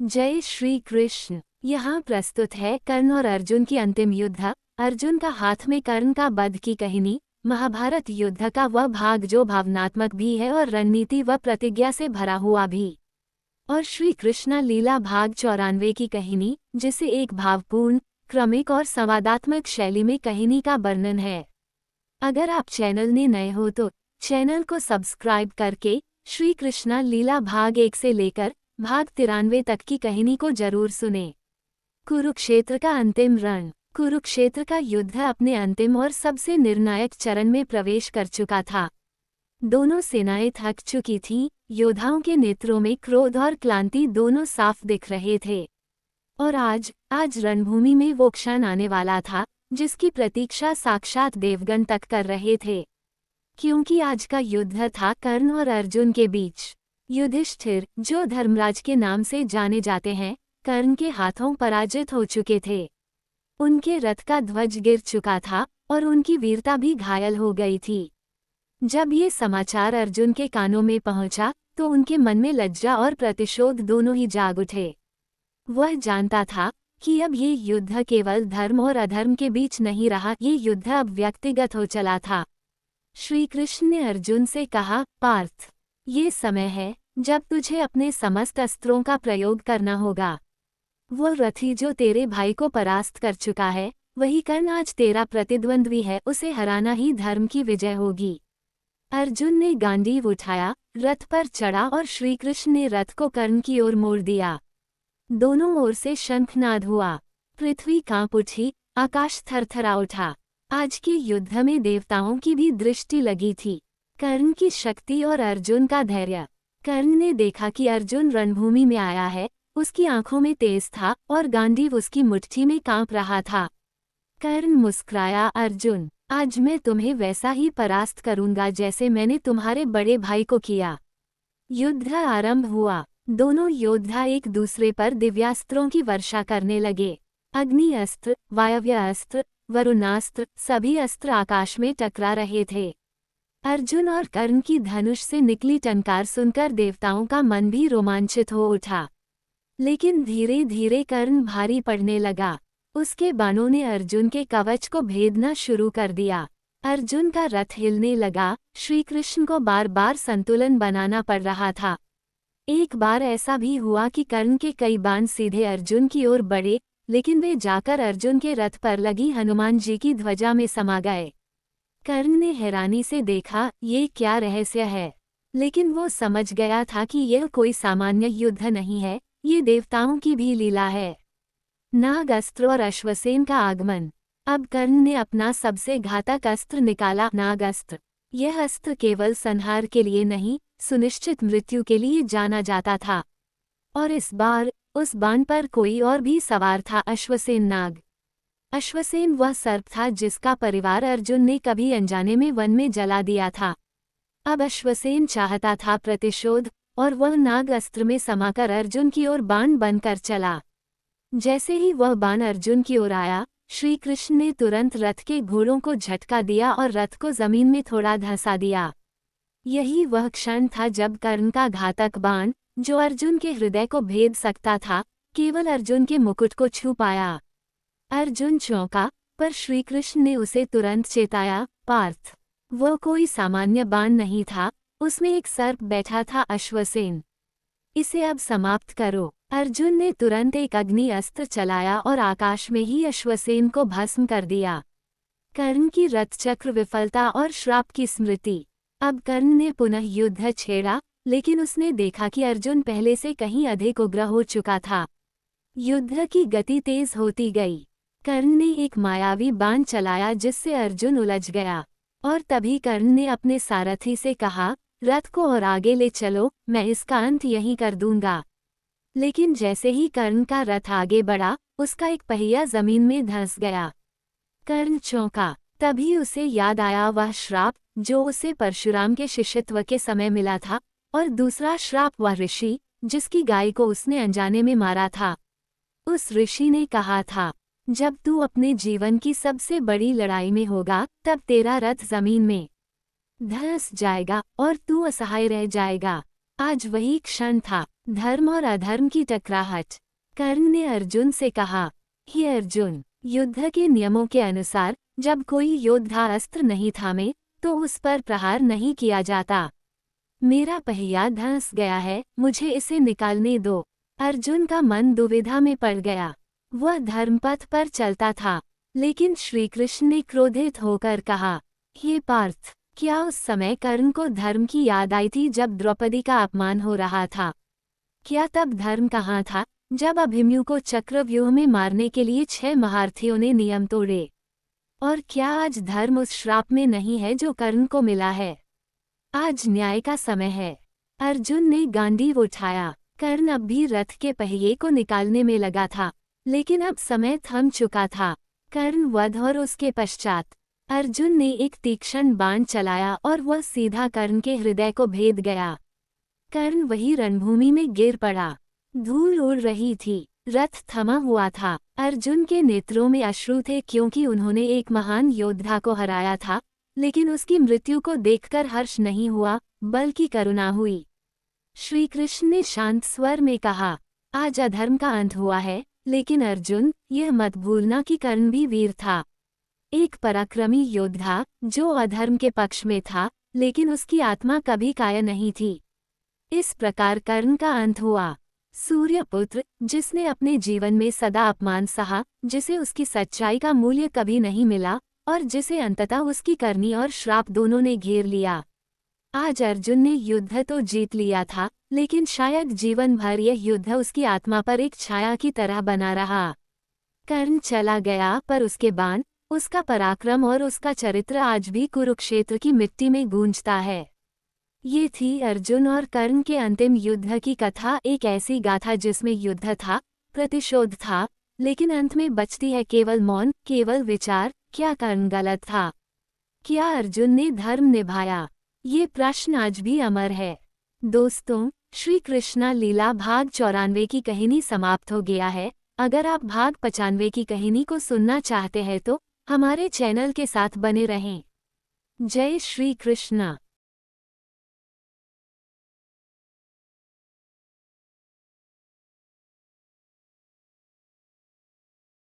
जय श्री कृष्ण। यहाँ प्रस्तुत है कर्ण और अर्जुन की अंतिम युद्ध। अर्जुन का हाथ में कर्ण का वध की कहानी। महाभारत युद्ध का वह भाग जो भावनात्मक भी है और रणनीति व प्रतिज्ञा से भरा हुआ भी। और श्री कृष्ण लीला भाग 94 की कहानी, जिसे एक भावपूर्ण, क्रमिक और संवादात्मक शैली में कहानी का वर्णन है। अगर आप चैनल में नए हो तो चैनल को सब्सक्राइब करके श्री कृष्ण लीला भाग 1 से लेकर भाग 93 तक की कहानी को जरूर सुने। कुरुक्षेत्र का अंतिम रण। कुरुक्षेत्र का युद्ध अपने अंतिम और सबसे निर्णायक चरण में प्रवेश कर चुका था। दोनों सेनाएं थक चुकी थीं, योद्धाओं के नेत्रों में क्रोध और क्लांति दोनों साफ दिख रहे थे। और आज रणभूमि में वो क्षण आने वाला था जिसकी प्रतीक्षा साक्षात देवगण तक कर रहे थे। क्योंकि आज का युद्ध था कर्ण और अर्जुन के बीच। युधिष्ठिर, जो धर्मराज के नाम से जाने जाते हैं, कर्ण के हाथों पराजित हो चुके थे। उनके रथ का ध्वज गिर चुका था और उनकी वीरता भी घायल हो गई थी। जब ये समाचार अर्जुन के कानों में पहुंचा तो उनके मन में लज्जा और प्रतिशोध दोनों ही जाग उठे। वह जानता था कि अब ये युद्ध केवल धर्म और अधर्म के बीच नहीं रहा, ये युद्ध अब व्यक्तिगत हो चला था। श्री कृष्ण ने अर्जुन से कहा, पार्थ, ये समय है जब तुझे अपने समस्त अस्त्रों का प्रयोग करना होगा। वो रथी जो तेरे भाई को परास्त कर चुका है, वही कर्ण आज तेरा प्रतिद्वंद्वी है, उसे हराना ही धर्म की विजय होगी। अर्जुन ने गांडीव उठाया, रथ पर चढ़ा और श्रीकृष्ण ने रथ को कर्ण की ओर मोड़ दिया। दोनों ओर से शंखनाद हुआ, पृथ्वी कांप उठी, आकाश थरथरा उठा। आज के युद्ध में देवताओं की भी दृष्टि लगी थी। कर्ण की शक्ति और अर्जुन का धैर्य। कर्ण ने देखा कि अर्जुन रणभूमि में आया है, उसकी आंखों में तेज था और गांडीव उसकी मुट्ठी में कांप रहा था। कर्ण मुस्कुराया, अर्जुन, आज मैं तुम्हें वैसा ही परास्त करूंगा जैसे मैंने तुम्हारे बड़े भाई को किया। युद्ध आरंभ हुआ। दोनों योद्धा एक दूसरे पर दिव्यास्त्रों की वर्षा करने लगे। अग्नि अस्त्र, वायव्य अस्त्र, वरुणास्त्र, सभी अस्त्र आकाश में टकरा रहे थे। अर्जुन और कर्ण की धनुष से निकली टंकार सुनकर देवताओं का मन भी रोमांचित हो उठा। लेकिन धीरे धीरे कर्ण भारी पड़ने लगा। उसके बाणों ने अर्जुन के कवच को भेदना शुरू कर दिया। अर्जुन का रथ हिलने लगा। श्रीकृष्ण को बार बार संतुलन बनाना पड़ रहा था। एक बार ऐसा भी हुआ कि कर्ण के कई बाण सीधे अर्जुन की ओर बढ़े, लेकिन वे जाकर अर्जुन के रथ पर लगी हनुमान जी की ध्वजा में समा गए। कर्ण ने हैरानी से देखा, ये क्या रहस्य है। लेकिन वो समझ गया था कि यह कोई सामान्य युद्ध नहीं है, ये देवताओं की भी लीला है। नाग अस्त्र और अश्वसेन का आगमन। अब कर्ण ने अपना सबसे घातक अस्त्र निकाला, नाग अस्त्र। यह अस्त्र केवल संहार के लिए नहीं, सुनिश्चित मृत्यु के लिए जाना जाता था। और इस बार उस बाण पर कोई और भी सवार था, अश्वसेन नाग। अश्वसेन वह सर्प था जिसका परिवार अर्जुन ने कभी अनजाने में वन में जला दिया था। अब अश्वसेन चाहता था प्रतिशोध, और वह नाग अस्त्र में समाकर अर्जुन की ओर बाण बनकर चला। जैसे ही वह बाण अर्जुन की ओर आया, श्री कृष्ण ने तुरंत रथ के घोड़ों को झटका दिया और रथ को जमीन में थोड़ा धंसा दिया। यही वह क्षण था जब कर्ण का घातक बाण, जो अर्जुन के हृदय को भेद सकता था, केवल अर्जुन के मुकुट को छू पाया। अर्जुन चौंका, पर श्रीकृष्ण ने उसे तुरंत चेताया, पार्थ, वह कोई सामान्य बाण नहीं था, उसमें एक सर्प बैठा था, अश्वसेन। इसे अब समाप्त करो। अर्जुन ने तुरंत एक अग्नि अस्त्र चलाया और आकाश में ही अश्वसेन को भस्म कर दिया। कर्ण की रथचक्र विफलता और श्राप की स्मृति। अब कर्ण ने पुनः युद्ध छेड़ा, लेकिन उसने देखा कि अर्जुन पहले से कहीं अधिक उग्र हो चुका था। युद्ध की गति तेज होती गई। कर्ण ने एक मायावी बाण चलाया जिससे अर्जुन उलझ गया। और तभी कर्ण ने अपने सारथी से कहा, रथ को और आगे ले चलो, मैं इसका अंत यहीं कर दूंगा। लेकिन जैसे ही कर्ण का रथ आगे बढ़ा, उसका एक पहिया जमीन में धंस गया। कर्ण चौंका, तभी उसे याद आया वह श्राप जो उसे परशुराम के शिष्यत्व के समय मिला था, और दूसरा श्राप वह ऋषि जिसकी गाय को उसने अनजाने में मारा था। उस ऋषि ने कहा था, जब तू अपने जीवन की सबसे बड़ी लड़ाई में होगा, तब तेरा रथ जमीन में धंस जाएगा और तू असहाय रह जाएगा। आज वही क्षण था। धर्म और अधर्म की टकराहट। कर्ण ने अर्जुन से कहा, हे अर्जुन, युद्ध के नियमों के अनुसार जब कोई योद्धा अस्त्र नहीं थामे तो उस पर प्रहार नहीं किया जाता। मेरा पहिया धंस गया है, मुझे इसे निकालने दो। अर्जुन का मन दुविधा में पड़ गया। वह धर्मपथ पर चलता था, लेकिन श्रीकृष्ण ने क्रोधित होकर कहा, हे पार्थ, क्या उस समय कर्ण को धर्म की याद आई थी जब द्रौपदी का अपमान हो रहा था? क्या तब धर्म कहाँ था जब अभिमन्यु को चक्रव्यूह में मारने के लिए 6 महारथियों ने नियम तोड़े? और क्या आज धर्म उस श्राप में नहीं है जो कर्ण को मिला है? आज न्याय का समय है। अर्जुन ने गांडीव उठाया। कर्ण अब भी रथ के पहिए को निकालने में लगा था, लेकिन अब समय थम चुका था। कर्ण वध और उसके पश्चात अर्जुन ने एक तीक्ष्ण बाण चलाया और वह सीधा कर्ण के हृदय को भेद गया। कर्ण वही रणभूमि में गिर पड़ा। धूल उड़ रही थी, रथ थमा हुआ था। अर्जुन के नेत्रों में अश्रु थे क्योंकि उन्होंने एक महान योद्धा को हराया था, लेकिन उसकी मृत्यु को देखकर हर्ष नहीं हुआ, बल्कि करुणा हुई। श्री कृष्ण ने शांत स्वर में कहा, आज अधर्म का अंत हुआ है, लेकिन अर्जुन, यह मत भूलना कि कर्ण भी वीर था। एक पराक्रमी योद्धा जो अधर्म के पक्ष में था, लेकिन उसकी आत्मा कभी कायर नहीं थी। इस प्रकार कर्ण का अंत हुआ। सूर्यपुत्र, जिसने अपने जीवन में सदा अपमान सहा, जिसे उसकी सच्चाई का मूल्य कभी नहीं मिला और जिसे अंततः उसकी करनी और श्राप दोनों ने घेर लिया। आज अर्जुन ने युद्ध तो जीत लिया था, लेकिन शायद जीवन भर यह युद्ध उसकी आत्मा पर एक छाया की तरह बना रहा। कर्ण चला गया, पर उसके बाण, उसका पराक्रम और उसका चरित्र आज भी कुरुक्षेत्र की मिट्टी में गूंजता है। ये थी अर्जुन और कर्ण के अंतिम युद्ध की कथा, एक ऐसी गाथा जिसमें युद्ध था, प्रतिशोध था, लेकिन अंत में बचती है केवल मौन, केवल विचार। क्या कर्ण गलत था? क्या अर्जुन ने धर्म निभाया? ये प्रश्न आज भी अमर है। दोस्तों, श्री कृष्णा लीला भाग 94 की कहानी समाप्त हो गया है। अगर आप भाग 95 की कहानी को सुनना चाहते हैं तो हमारे चैनल के साथ बने रहें। जय श्री कृष्णा।